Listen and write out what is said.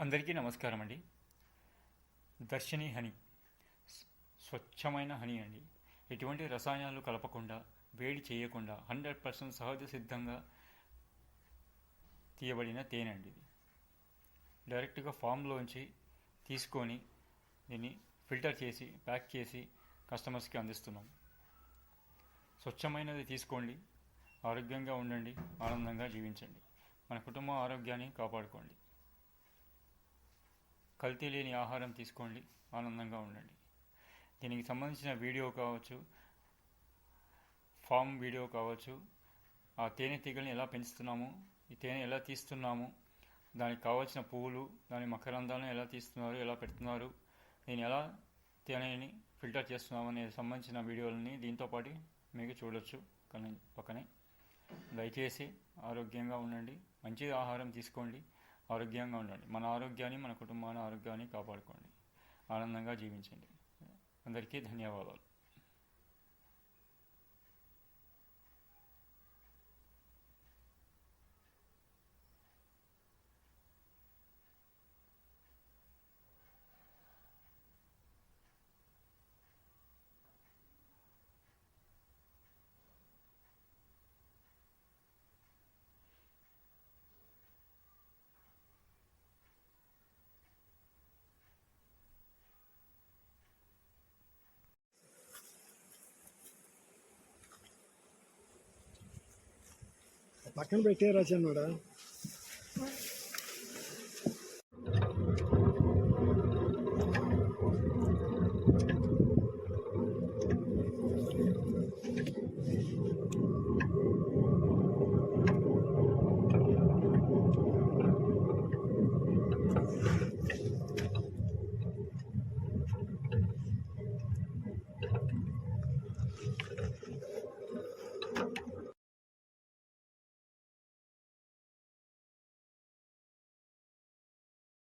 అందరికీ నమస్కారం అండి. దర్శిని హనీ స్వచ్ఛమైన హనీ అండి. ఎటువంటి రసాయనాలు కలపకుండా, వేడి చేయకుండా 100% సహజ సిద్ధంగా తీయబడిన తేనె అండి. ఇది డైరెక్ట్గా ఫామ్లోంచి తీసుకొని దీన్ని ఫిల్టర్ చేసి ప్యాక్ చేసి కస్టమర్స్కి అందిస్తున్నాం. స్వచ్ఛమైనది తీసుకోండి, ఆరోగ్యంగా ఉండండి, ఆనందంగా జీవించండి, మన కుటుంబ ఆరోగ్యాన్ని కాపాడుకోండి. కల్తీ లేని ఆహారం తీసుకోండి, ఆనందంగా ఉండండి. దీనికి సంబంధించిన వీడియో కావచ్చు, ఫామ్ వీడియో కావచ్చు, ఆ తేనె తీగల్ని ఎలా పెంచుతున్నాము, ఈ తేనె ఎలా తీస్తున్నాము, దానికి కావాల్సిన పువ్వులు, దాని మకరందాలను ఎలా తీస్తున్నారు, ఎలా పెడుతున్నారు, నేను ఎలా తేనెని ఫిల్టర్ చేస్తున్నాము అనే సంబంధించిన వీడియోలని దీంతోపాటు మీకు చూడొచ్చు పక్కనే. దయచేసి ఆరోగ్యంగా ఉండండి, మంచి ఆహారం తీసుకోండి, ఆరోగ్యంగా ఉండండి. మన ఆరోగ్యాన్ని, మన కుటుంబాల ఆరోగ్యాన్ని కాపాడుకోండి, ఆనందంగా జీవించండి. అందరికీ ధన్యవాదాలు. పక్కన పెట్టే రాజన్నోడా